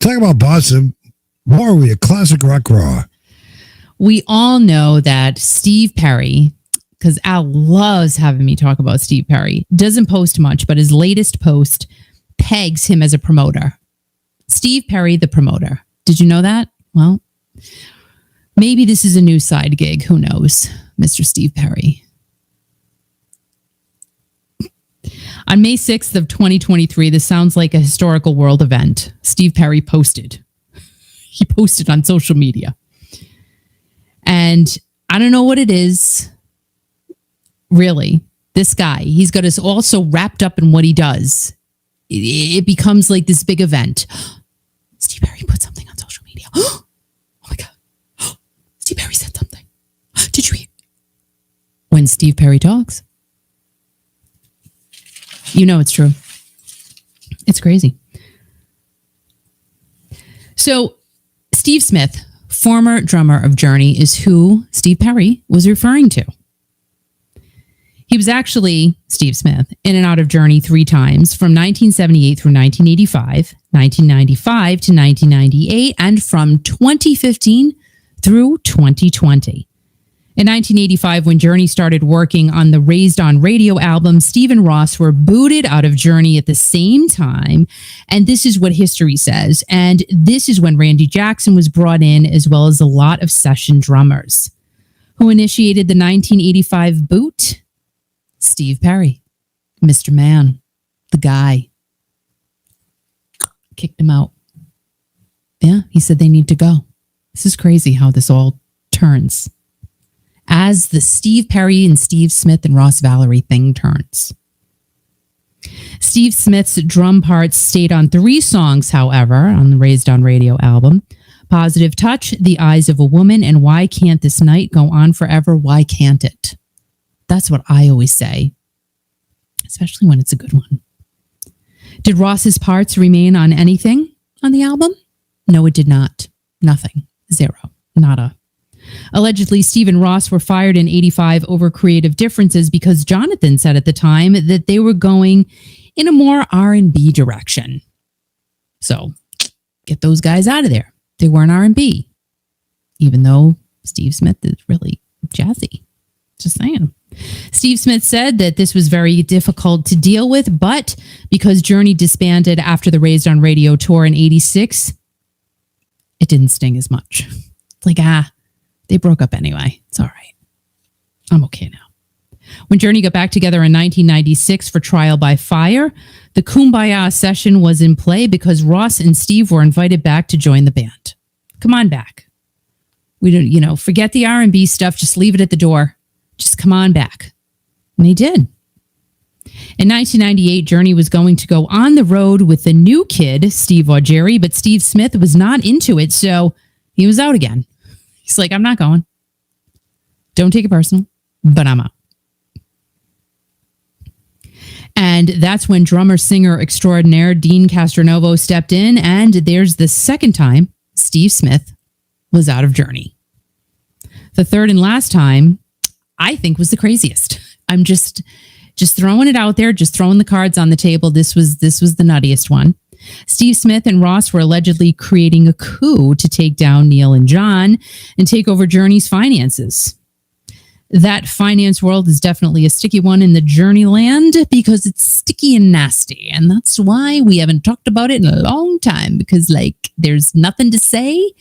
Talk about Boston. Why are we a classic rock raw? We all know that Steve Perry, because Al loves having me talk about Steve Perry, doesn't post much, but his latest post pegs him as a promoter. Steve Perry, the promoter. Did you know that? Well, maybe this is a new side gig. Who knows, Mr. Steve Perry. On May 6th of 2023, this sounds like a historical world event. Steve Perry posted. He posted on social media. And I don't know what it is. Really, this guy, he's got us all so wrapped up in what he does. It becomes like this big event. Steve Perry put something on social media. Oh my God. Steve Perry said something. Did you hear? When Steve Perry talks, you know it's true. It's crazy. So Steve Smith, former drummer of Journey, is who Steve Perry was referring to. He was actually, Steve Smith, in and out of Journey 3 times, from 1978 through 1985, 1995 to 1998, and from 2015 through 2020. In 1985, when Journey started working on the Raised on Radio album, Steve and Ross were booted out of Journey at the same time. And this is what history says. And this is when Randy Jackson was brought in, as well as a lot of session drummers. Who initiated the 1985 boot? Steve Perry, Mr. Man, the guy. Kicked him out. Yeah, he said they need to go. This is crazy how this all turns as the Steve Perry and Steve Smith and Ross Valerie thing turns. Steve Smith's drum parts stayed on 3 songs, however, on the Raised on Radio album. Positive Touch, The Eyes of a Woman, and Why Can't This Night Go On Forever? Why can't it? That's what I always say, especially when it's a good one. Did Ross's parts remain on anything on the album? No, it did not. Nothing. 0. Nada. Allegedly, Steve and Ross were fired in 85 over creative differences because Jonathan said at the time that they were going in a more R&B direction. So, get those guys out of there. They weren't R&B, even though Steve Smith is really jazzy. Just saying. Steve Smith said that this was very difficult to deal with, but because Journey disbanded after the Raised on Radio tour in 86, it didn't sting as much. It's like, they broke up anyway. It's all right. I'm okay now. When Journey got back together in 1996 for Trial by Fire, the Kumbaya session was in play because Ross and Steve were invited back to join the band. Come on back. We don't, forget the R&B stuff. Just leave it at the door. Just come on back. And they did. In 1998, Journey was going to go on the road with the new kid, Steve Augeri, but Steve Smith was not into it, so he was out again. He's like, I'm not going. Don't take it personal, but I'm out. And that's when drummer-singer extraordinaire Dean Castronovo stepped in, and there's the second time Steve Smith was out of Journey. The third and last time, I think, was the craziest. I'm just throwing it out there, just throwing the cards on the table. This was the nuttiest one. Steve Smith and Ross were allegedly creating a coup to take down Neil and John and take over Journey's finances. That finance world is definitely a sticky one in the Journey land because it's sticky and nasty. And that's why we haven't talked about it in a long time, because there's nothing to say.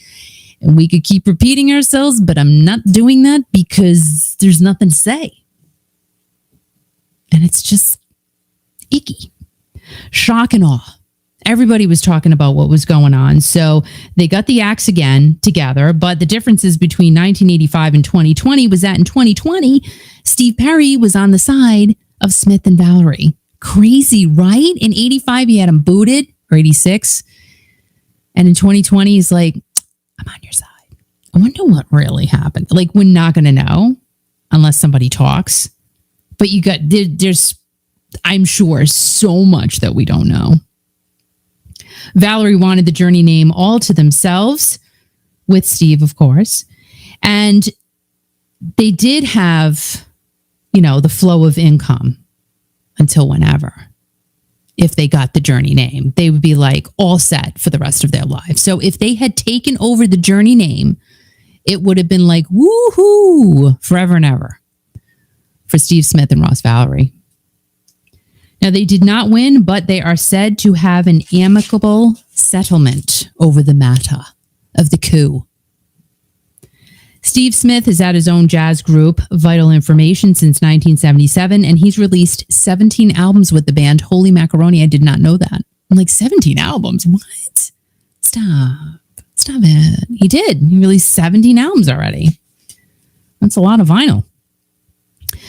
And we could keep repeating ourselves, but I'm not doing that because there's nothing to say. And it's just icky. Shock and awe. Everybody was talking about what was going on. So they got the axe again together. But the differences between 1985 and 2020 was that in 2020, Steve Perry was on the side of Smith and Valerie. Crazy, right? In 85, he had him booted, or 86. And in 2020, he's like, I'm on your side. I wonder what really happened. We're not going to know unless somebody talks. But there's, I'm sure, so much that we don't know. Valerie wanted the Journey name all to themselves, with Steve, of course. And they did have, the flow of income until whenever. if they got the Journey name. They would be like all set for the rest of their lives. So if they had taken over the Journey name, it would have been like woohoo forever and ever for Steve Smith and Ross Valerie. Now, they did not win, but they are said to have an amicable settlement over the matter of the coup. Steve Smith has had his own jazz group, Vital Information, since 1977, and he's released 17 albums with the band. Holy macaroni, I did not know that. I'm like, 17 albums? What? Stop it. He did. He released 17 albums already. That's a lot of vinyl.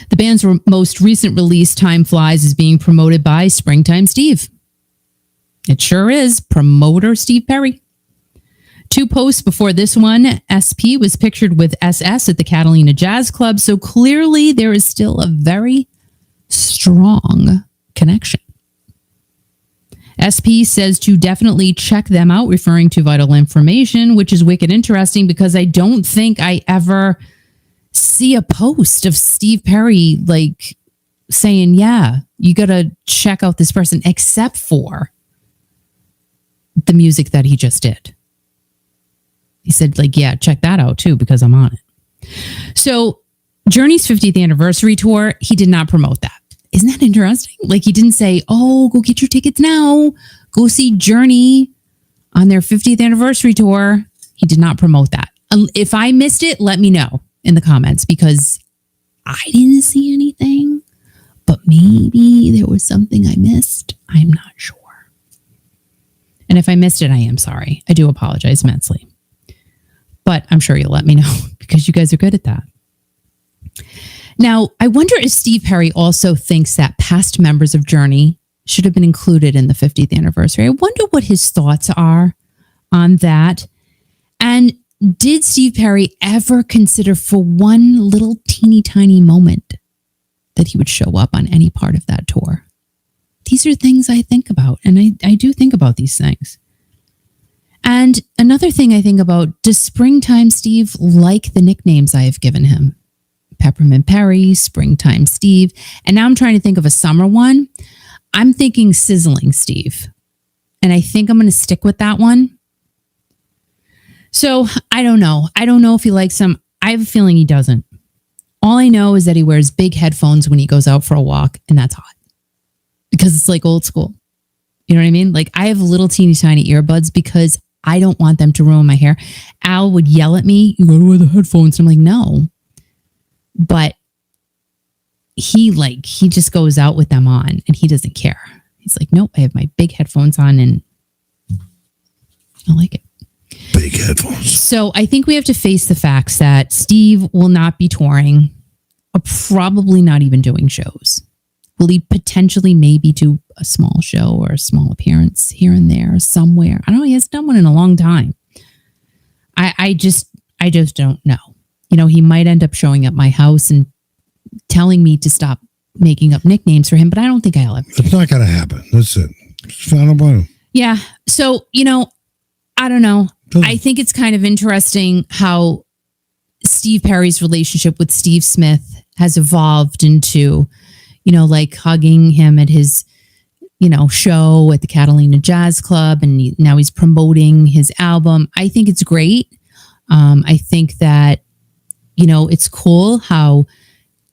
The band's most recent release, Time Flies, is being promoted by Springtime Steve. It sure is. Promoter Steve Perry. 2 posts before this one, SP was pictured with SS at the Catalina Jazz Club, so clearly there is still a very strong connection. SP says to definitely check them out, referring to Vital Information, which is wicked interesting because I don't think I ever see a post of Steve Perry like saying, yeah, you got to check out this person, except for the music that he just did. He said, like, yeah, check that out too, because I'm on it. So Journey's 50th anniversary tour, he did not promote that. Isn't that interesting? Like, he didn't say, oh, go get your tickets now. Go see Journey on their 50th anniversary tour. He did not promote that. If I missed it, let me know in the comments, because I didn't see anything, but maybe there was something I missed. I'm not sure. And if I missed it, I am sorry. I do apologize immensely. But I'm sure you'll let me know because you guys are good at that. Now, I wonder if Steve Perry also thinks that past members of Journey should have been included in the 50th anniversary. I wonder what his thoughts are on that. And did Steve Perry ever consider for one little teeny tiny moment that he would show up on any part of that tour? These are things I think about, and I do think about these things. And another thing I think about, does Springtime Steve like the nicknames I have given him? Peppermint Perry, Springtime Steve. And now I'm trying to think of a summer one. I'm thinking Sizzling Steve. And I think I'm going to stick with that one. So I don't know. I don't know if he likes them. I have a feeling he doesn't. All I know is that he wears big headphones when he goes out for a walk, and that's hot. Because it's like old school. You know what I mean? Like, I have little teeny tiny earbuds because I don't want them to ruin my hair. Al would yell at me, you gotta wear the headphones. I'm like, no. But he just goes out with them on and he doesn't care. He's like, nope, I have my big headphones on and I like it. Big headphones. So I think we have to face the facts that Steve will not be touring, or probably not even doing shows. Will he potentially maybe do a small show or a small appearance here and there somewhere? I don't know. He hasn't done one in a long time. I just don't know. You know, he might end up showing up my house and telling me to stop making up nicknames for him, but I don't think I'll ever. It's not going to happen. That's it. It's final bottom. Yeah. So, you know, I don't know. I think it's kind of interesting how Steve Perry's relationship with Steve Smith has evolved into, you know, like hugging him at his, you know, show at the Catalina Jazz Club. And now he's promoting his album. I think it's great. I think that, you know, it's cool how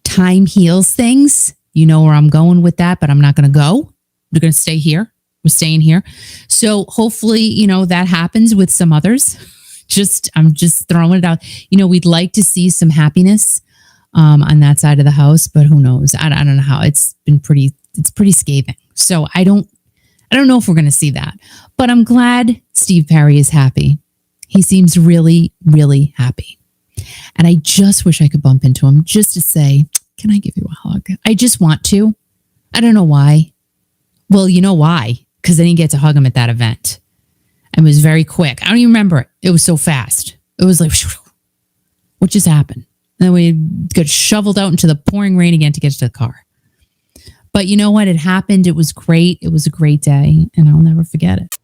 time heals things. You know where I'm going with that, but I'm not going to go. We're going to stay here. We're staying here. So hopefully, you know, that happens with some others. I'm just throwing it out. You know, we'd like to see some happiness on that side of the house, but who knows? I don't know how. It's pretty scathing. So I don't know if we're going to see that, but I'm glad Steve Perry is happy. He seems really, really happy. And I just wish I could bump into him just to say, can I give you a hug? I just want to. I don't know why. Well, you know why? Because I didn't get to hug him at that event. It was very quick. I don't even remember it. It was so fast. It was like, what just happened? And then we got shoveled out into the pouring rain again to get to the car. But you know what? It happened. It was great. It was a great day, and I'll never forget it.